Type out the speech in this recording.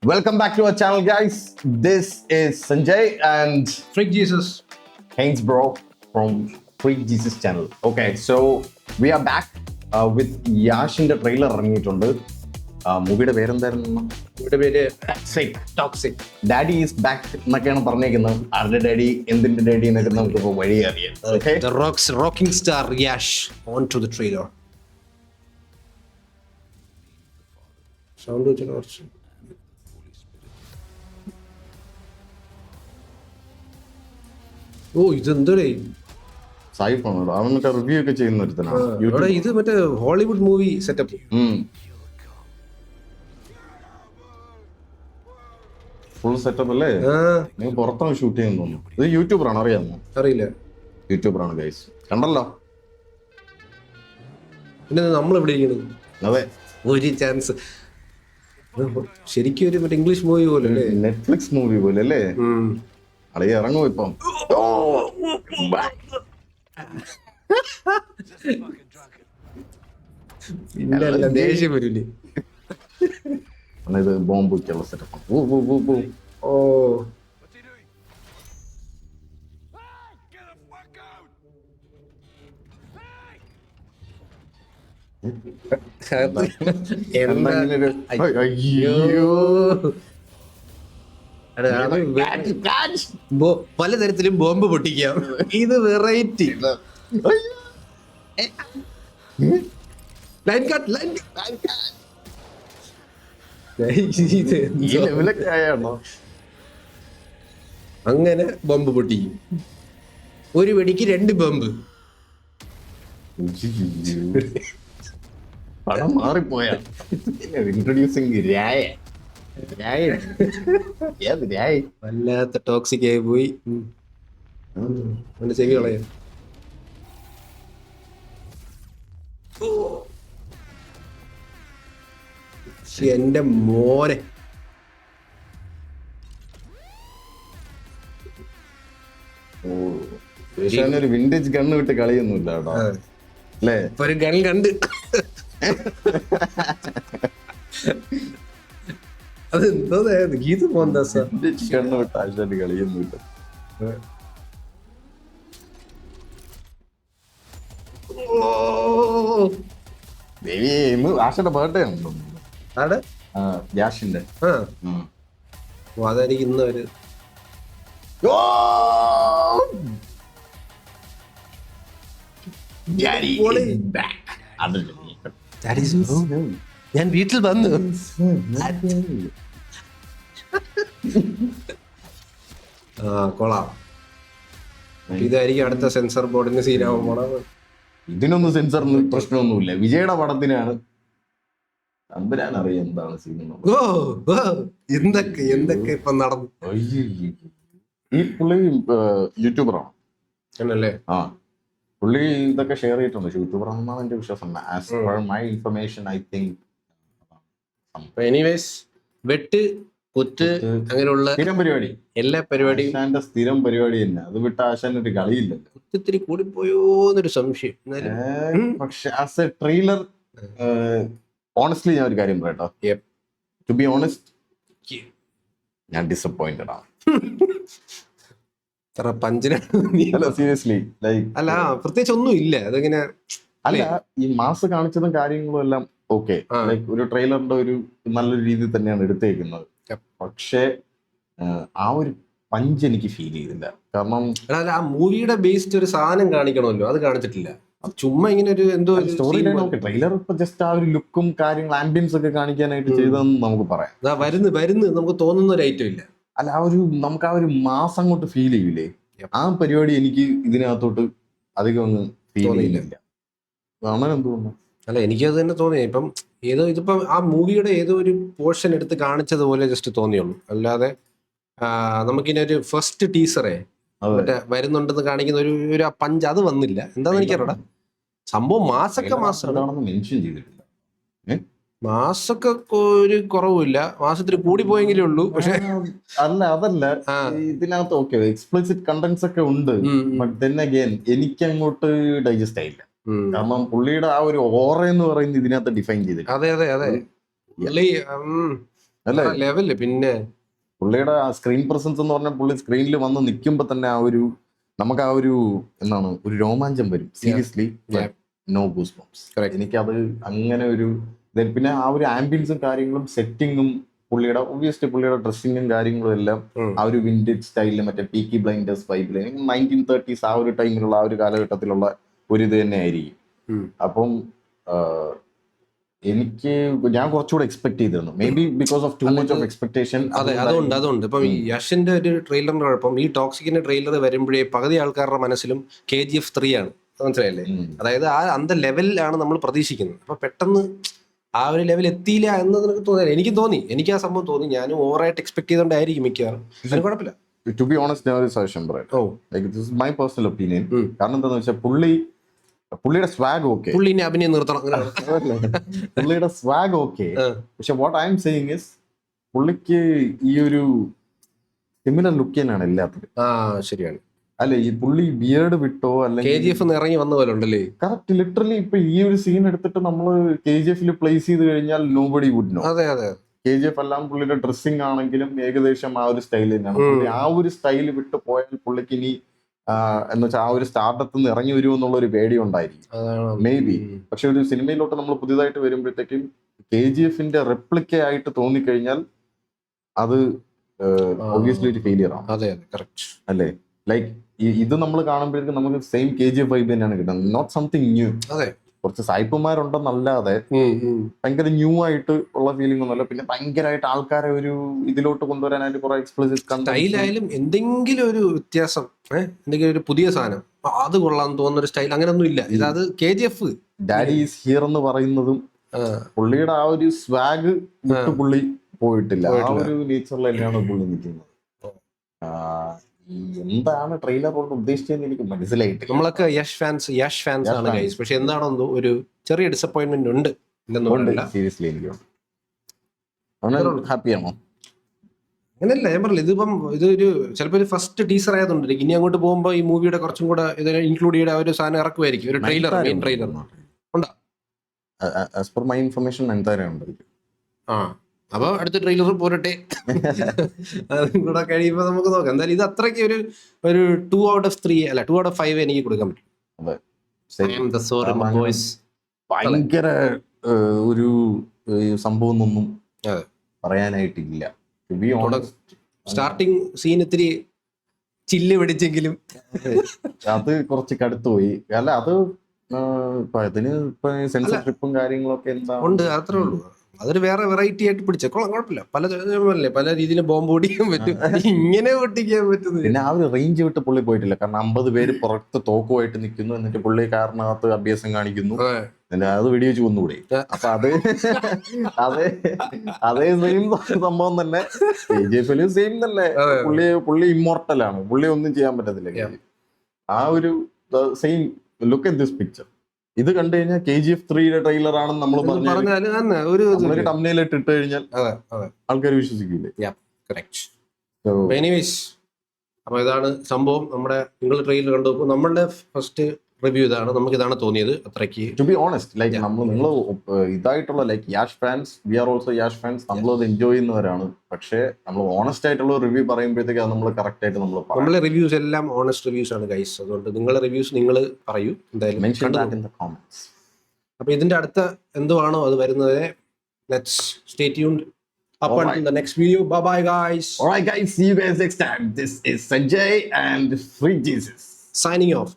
Welcome back to our channel, guys. This is Sanjay and Freak Jesus. Haynes Bro from Freak Jesus channel. Okay, so we are back with Yashന്റെ trailer ഇറങ്ങിയിട്ടുണ്ട്. മൂവിയുടെ പേരെന്തായിരുന്നു? ഇവിടെ പേര് toxic. Daddy is back എന്നൊക്കെയാണ് പറഞ്ഞേക്കുന്നത്. ആരുടെ daddy, എന്തിന്റെ ഡാഡി എന്നൊക്കെ നമുക്ക് ഇപ്പോൾ വഴി അറിയാം. Okay? The rocking star Yash on to the trailer. Sound വെച്ചിട്ട് കുറച്ച്. ഓ ഇതെന്തോടെ സായിഫാണ് അവൻ മറ്റേ റിവ്യൂ ഒക്കെ ചെയ്യുന്ന ഒരുത്തനാണ്. ഇത് മറ്റേ Hollywood movie setup. Full setup അല്ലേ? നിങ്ങൾ പുറത്താണ് ഷൂട്ട് ചെയ്യുന്ന തോന്നുന്നു. ഇത് യൂട്യൂബറാണ്, അറിയാമോ? അറിയില്ല. യൂട്യൂബറാണ് ഗൈസ്, കണ്ടല്ലോ. പിന്നെ നമ്മളെവിടെ ഇരിക്കുന്നത്? അതെ, ഒരു ചാൻസ്. ശരിക്കും ഒരു മറ്റേ ഇംഗ്ലീഷ് മൂവി പോലെ അല്ലേ? നെറ്റ്ഫ്ലിക്സ് മൂവി പോലെ അല്ലേ? അളിയ ഇറങ്ങും ഇപ്പം. പിന്നെ ദേഷ്യം വരില്ലേ? ഇത് ബോംബ് വെച്ചുള്ള സെറ്റപ്പ്. ഓ പലതരത്തിലും ബോംബ് പൊട്ടിക്കാം. ഇത് വെറൈറ്റി. അങ്ങനെ ബോംബ് പൊട്ടിക്കും. ഒരു വെടിക്ക് 2 ബോംബ്. പടം മാറിപ്പോയാ. ഇൻട്രൊഡ്യൂസിങ് രായ. വല്ലാത്ത ടോക്സിക് ആയി പോയി. ചെവി കളയാ. എന്റെ മോനെ, ഒരു വിന്റേജ് ഗണ്ണ് വിട്ട് കളിയൊന്നുമില്ല കേട്ടോ അല്ലേ? ഒരു ഗൺ കണ്ട് അതെന്തോ ഗീത് പോന്താ ഗണ്ണ് വിട്ട് ആശാന്റെ കളിയൊന്നുമില്ല. ആശയുടെ ബർത്ത്ഡേ ഉണ്ടോ? യാഷിന്റെ. അതായിരിക്കും ഇന്ന് ഒരു ഞാൻ വീട്ടിൽ വന്നു. കൊള്ളാം. ഇതായിരിക്കും അടുത്ത സെൻസർ ബോർഡിന് സീനാവാൻ പോണത്. ഇതിനൊന്നും സെൻസറിന് പ്രശ്നമൊന്നുമില്ല. വിജയുടെ പടത്തിനാണ്. തമ്പുരാൻ അറിയാം എന്താണ് സീൻ. എന്തൊക്കെ ഇപ്പൊ നടന്നു. ഈ പുള്ളി യൂട്യൂബറാണ് ആണല്ലേ? പുള്ളി ഇതൊക്കെ ഷെയർ ചെയ്തിട്ടുണ്ട്. യൂട്യൂബർ ആണെന്നാണ് എന്റെ വിശ്വാസം. As per my information I think. Anyways, വെട്ട് കുത്ത് അങ്ങനെയുള്ള സ്ഥിരം പരിപാടി, എല്ലാ പരിപാടിയും ആശാന്റെ സ്ഥിരം പരിപാടി തന്നെ. അത് വിട്ട് ആശാന്റെ ഒരു കളിയില്ല. ഒത്തിരി കൂടിപ്പോയോന്നൊരു സംശയം. പക്ഷെ ആസ് എ ട്രെയിലർ ഓണസ്റ്റ്ലി ഞാൻ ഒരു കാര്യം പറയട്ടോ. ടു ബി ഓണസ്റ്റ്, ഞാൻ ഡിസപ്പോയിന്റഡ് ആണ്. സീരിയസ്ലി, ലൈക്ക് അല്ല പ്രത്യേകിച്ച് ഒന്നും ഇല്ല. അതെങ്ങനെ അല്ല, ഈ മാസ് കാണിച്ചതും കാര്യങ്ങളും എല്ലാം ഓക്കെ. ലൈക്ക് ഒരു ട്രെയിലറിന്റെ ഒരു നല്ലൊരു രീതിയിൽ തന്നെയാണ് എടുത്തേക്കുന്നത്. പക്ഷേ ആ ഒരു പഞ്ച് എനിക്ക് ഫീൽ ചെയ്തില്ല. കാരണം ആ മൂവിയുടെ ബേസ്ഡ് ഒരു സാധനം കാണിക്കണമല്ലോ, അത് കാണിച്ചിട്ടില്ല. ചുമ്മാ ഇങ്ങനെ ഒരു എന്തോ സ്റ്റോറി ലൈൻ. ഓക്കെ, ട്രെയിലർ ഇപ്പൊ ജസ്റ്റ് ആ ഒരു ലുക്കും കാര്യങ്ങൾ ആംബിയൻസ് ഒക്കെ കാണിക്കാനായിട്ട് ചെയ്തതെന്ന് നമുക്ക് പറയാം. വരുന്നു നമുക്ക് തോന്നുന്ന ഒരു ഐറ്റം ഇല്ല. അല്ല, ആ ഒരു നമുക്ക് ആ ഒരു മാസം അങ്ങോട്ട് ഫീൽ ചെയ്യൂലേ? ആ പരിപാടി എനിക്ക് ഇതിനകത്തോട്ട് അധികം ഒന്നും ഫീൽ ചെയ്യുന്നില്ല. അങ്ങനെ എന്തുകൊണ്ടു അല്ല, എനിക്കത് തന്നെ തോന്നി. ഇപ്പം ഇതിപ്പം ആ മൂവിയുടെ ഏതോ ഒരു പോർഷൻ എടുത്ത് കാണിച്ചതുപോലെ ജസ്റ്റ് തോന്നിയുള്ളൂ. അല്ലാതെ നമുക്കിനി ഒരു ഫസ്റ്റ് ടീസറേ മറ്റേ വരുന്നുണ്ടെന്ന് കാണിക്കുന്ന ഒരു പഞ്ച് അത് വന്നില്ല. എന്താന്ന് എനിക്കറിയാം. സംഭവം മാസൊക്കെ മെൻഷൻ ചെയ്തിട്ടില്ല. മാസൊക്കെ ഒരു കുറവുമില്ല. മാസത്തിൽ കൂടി പോയെങ്കിലേ ഉള്ളൂ. പക്ഷെ അല്ല, അതല്ല, ഇതിനകത്ത് ഓക്കെ എക്സ്പ്ലിസിറ്റ് കണ്ടന്റ്സ് ഒക്കെ ഉണ്ട്. ബട്ട് ദെൻ അഗൈൻ എനിക്ക് അങ്ങോട്ട് ഡൈജസ്റ്റ് ആയില്ല. കാരണം പുള്ളിയുടെ ആ ഒരു ഓറ എന്ന് പറയുന്നത് ഇതിനകത്ത് ഡിഫൈൻ ചെയ്തില്ല. അതെ അല്ലേ? ലെവല് പിന്നെ പുള്ളിയുടെ ആ സ്ക്രീൻ പ്രസൻസ് എന്ന് പറഞ്ഞാൽ പുള്ളി സ്ക്രീനിൽ വന്ന് നിൽക്കുമ്പോൾ തന്നെ നമുക്ക് ആ ഒരു എന്താണ് ഒരു രോമാഞ്ചം വരും. Seriously Yeah. No goose bumps. Correct. എനിക്കത് അങ്ങനെ ഒരു പിന്നെ ആ ഒരു ആംബിയൻസും കാര്യങ്ങളും സെറ്റിങ്ങും ഒബ്വിയസ്ലി പുള്ളിയുടെ ഡ്രസ്സിങ്ങും കാര്യങ്ങളും എല്ലാം ആ ഒരു വിന്റേജ് സ്റ്റൈലിൽ മറ്റേ പീക്കി ബ്ലൈൻഡേഴ്സ് വൈബിൽ 1930s ആ ഒരു ടൈമിലുള്ള ആ ഒരു കാലഘട്ടത്തിലുള്ള ഒരു ഇത് തന്നെ ആയിരിക്കും. അപ്പം ഞാൻ കുറച്ചുകൂടെ എക്സ്പെക്ട് ചെയ്തിരുന്നു. May be because of too much of expectation. അതെ, അതുകൊണ്ട് ഇപ്പം ഈ യഷിന്റെ ഒരു ട്രെയിലറിന്റെ കുഴപ്പം, ഈ ടോക്സിക്കിന്റെ ട്രെയിലർ വരുമ്പോഴേ പകുതി ആൾക്കാരുടെ മനസ്സിലും KGF 3 ആണ്. മനസ്സിലായില്ലേ? അതായത് ആ ലെവലിലാണ് നമ്മൾ പ്രതീക്ഷിക്കുന്നത്. അപ്പൊ പെട്ടെന്ന് ആ ഒരു ലെവൽ എത്തിയില്ല എന്ന് നിനക്ക് തോന്നിയാൽ എനിക്ക് ആ സംഭവം തോന്നി. ഞാനും ഓവറായിട്ട് എക്സ്പെക്ട് ചെയ്തോണ്ടായിരിക്കും മിക്കവാറും. അതിന് കുഴപ്പമില്ല. ടു ബി ഓണസ്റ്റ്, ഞാൻ ഒരു സജഷൻ പറയാം. Like this is my personal opinion. കാരണം എന്താണെന്ന് വെച്ചാൽ പുള്ളിയുടെ സ്വാഗ് ഓക്കെ, പുള്ളിനെ അഭിനയം നിർത്തണം, പുള്ളിയുടെ സ്വാഗ് ഓക്കെ. പക്ഷെ what I am saying is പുള്ളിക്ക് ഈ ഒരു സിമിലർ ലുക്ക് തന്നെയാണ് എല്ലാത്തിലും. ശരിയാണ്. അല്ലെ, ഈ പുള്ളി ബിയേർഡ് വിട്ടോ അല്ലെങ്കിൽ KGF ഇറങ്ങി വന്ന പോലെ ഉണ്ടല്ലേ? കറക്റ്റ്. ലിറ്ററലി ഇപ്പൊ ഈ ഒരു സീൻ എടുത്തിട്ട് നമ്മള് KGF പ്ലേസ് ചെയ്ത് കഴിഞ്ഞാൽ നോബഡി വുഡ് നോ. അതെ അതെ. KGF എല്ലാം പുള്ളിയുടെ ഡ്രസ്സിംഗ് ആണെങ്കിലും ഏകദേശം ആ ഒരു സ്റ്റൈൽ തന്നെയാണ്. പുള്ളി ആ ഒരു സ്റ്റൈൽ വിട്ട് പോയാൽ പുള്ളിക്ക് ഇനി എന്ന് വെച്ചാൽ ആ ഒരു സ്റ്റാർട്ടത്തിൽ നിന്ന് ഇറങ്ങി വരുമോ എന്നുള്ള ഒരു പേടി ഉണ്ടായിരിക്കും മേ ബി. പക്ഷെ ഒരു സിനിമയിലോട്ട് നമ്മൾ പുതിയതായിട്ട് വരുമ്പോഴത്തേക്കും KGF റെപ്ലിക്ക ആയിട്ട് തോന്നിക്കഴിഞ്ഞാൽ അത് ഒബ്വിയസ്ലി ഒരു ഫെയിലിയർ ആണ്. അതെ അതെ, കറക്റ്റ് അല്ലേ? ലൈക്ക് ഇത് നമ്മൾ കാണുമ്പോഴേക്കും നമുക്ക് സെയിം KGF വൈബ് തന്നെയാണ് കിട്ടുന്നത്, നോട്ട് സംതിങ് ന്യൂ. അതെ, കുറച്ച് സായിപ്പുമാരുണ്ടെന്നല്ലാതെ ഭയങ്കര ന്യൂ ആയിട്ട് ഉള്ള ഫീലിംഗ് ഒന്നുമല്ല. പിന്നെ ഭയങ്കരമായിട്ട് ആൾക്കാരെ ഒരു ഇതിലോട്ട് കൊണ്ടുവരാനായിട്ട് കുറെ എക്സ്പ്ലിസിറ്റ് സ്റ്റൈലായാലും എന്തെങ്കിലും ഒരു വ്യത്യാസം, എന്തെങ്കിലും ഒരു പുതിയ സാധനം അത് കൊള്ളാന്ന് തോന്നുന്ന ഒരു സ്റ്റൈൽ അങ്ങനെയൊന്നും ഇല്ല. ഇതത് KGF ഡാഡി ഈസ് ഹിയർ എന്ന് പറയുന്നതും പുള്ളിയുടെ ആ ഒരു സ്വാഗ് വിട്ട് പുള്ളി പോയിട്ടില്ല. ആ ഒരു നേച്ചറിൽ തന്നെയാണ് പുള്ളി നിൽക്കുന്നത്. എന്താണ് ട്രെയിലർ കൊണ്ട് ഉദ്ദേശിച്ചതെന്ന് എനിക്ക് മനസ്സിലായിട്ട്. നമ്മളൊക്കെ യഷ് ഫാൻസ് ആണ് ഗൈസ്. പക്ഷെ എന്താണെന്നോ ഒരു ചെറിയ ഡിസപ്പോയിന്റ്മെന്റ് ഉണ്ട്. സീരിയസ്ലി എനിക്ക് ഹാപ്പിയാണോ? അങ്ങനെയല്ല ഞാൻ പറഞ്ഞില്ല. ഇതൊരു ചിലപ്പോൾ ഒരു ഫസ്റ്റ് ടീസർ ആയതുകൊണ്ട് ഇനി അങ്ങോട്ട് പോകുമ്പോൾ ഈ മൂവിയുടെ കുറച്ചും കൂടെ ഇത് ഇൻക്ലൂഡ് ചെയ്ത ഒരു സാധനം ഇറക്കുമായിരിക്കും. ഒരു ട്രെയിലർ, മെയിൻ ട്രെയിലർ ഉണ്ടോ? ആസ് പെർ മൈ ഇൻഫർമേഷൻ എന്തായാലും അപ്പൊ അടുത്ത ട്രെയിലർ പോരട്ടെ. അതും കൂടെ കഴിയുമ്പോ നമുക്ക് നോക്കാം. എന്തായാലും ഇത് അത്രയ്ക്ക് ഒരു 2 out of 3 അല്ല 2 out of 5 എനിക്ക് കൊടുക്കാൻ പറ്റും. ഭയങ്കര ഒരു സംഭവം ഒന്നും പറയാനായിട്ടില്ല. സ്റ്റാർട്ടിങ് സീൻ ഇത്തിരി ചില്ല് പിടിച്ചെങ്കിലും അത് കുറച്ച് കടുത്തുപോയി. അല്ല അത് ഇതിന് ഇപ്പൊ സെൻസർഷിപ്പും കാര്യങ്ങളൊക്കെ എന്താ ഉണ്ട്, അത്രേ ഉള്ളൂ. അതൊരു വേറെ വെറൈറ്റി ആയിട്ട് പിടിച്ചോളാം, കുഴപ്പമില്ല. പല രീതിയിലും ബോംബ് പൊടിക്കാൻ പറ്റും, ഇങ്ങനെ പൊട്ടിക്കാൻ പറ്റുന്നത്. പിന്നെ ആ ഒരു റേഞ്ച് വിട്ട് പുള്ളി പോയിട്ടില്ല. കാരണം 50 പേര് പുറത്ത് തോക്കുമായിട്ട് നിൽക്കുന്നു, എന്നിട്ട് പുള്ളി കാറിനകത്ത് അഭ്യാസം കാണിക്കുന്നു, അത് വെടിവെച്ച് കൊന്നുകൂടെ. അപ്പൊ അതേ സെയിം സംഭവം തന്നെ KGF സെയിം തന്നെ. പുള്ളി ഇമ്മോർട്ടലാണ്, പുള്ളി ഒന്നും ചെയ്യാൻ പറ്റത്തില്ല. ആ ഒരു same look at this picture. ഇത് കണ്ടു കഴിഞ്ഞാൽ KGF 3 ട്രെയിലർ ആണെന്ന് നമ്മൾ പറഞ്ഞാൽ തമ്മിലിട്ട് ഇട്ട് കഴിഞ്ഞാൽ ആൾക്കാർ വിശ്വസിക്കില്ലേ? അപ്പൊ ഇതാണ് സംഭവം. നിങ്ങൾ ട്രെയിലർ കണ്ടു. നമ്മളുടെ ഫസ്റ്റ് റിവ്യൂ ഇതാണ്. നമുക്ക് ഇതാണ് തോന്നിയത്. അത്രയ്ക്ക് ടു ബി ഓണസ്റ്റ്, ലൈക്ക് നിങ്ങൾ ഇതായിട്ടുള്ള like Yash fans, we are also Yash fans, നമ്മളത് എൻജോയ് ചെയ്യുന്നവരാണ്. പക്ഷേ നമ്മൾ ഓണസ്റ്റ് ആയിട്ടുള്ള റിവ്യൂ പറയുമ്പോഴത്തേക്ക് അത് നമ്മൾ കറക്റ്റ് ആയിട്ട് നമ്മളെ റിവ്യൂസ് എല്ലാം ഓണസ്റ്റ് റിവ്യൂസ് ആണ് ഗൈസ്. അതുകൊണ്ട് നിങ്ങളുടെ റിവ്യൂസ് നിങ്ങൾ പറയൂ എന്തായാലും. അപ്പൊ ഇതിന്റെ അടുത്ത എന്തുവാണോ അത് വരുന്നത്. Let's stay tuned up until the next video. Bye bye guys. All right guys, see you guys next time. This is Sanjay and Free Jesus signing off.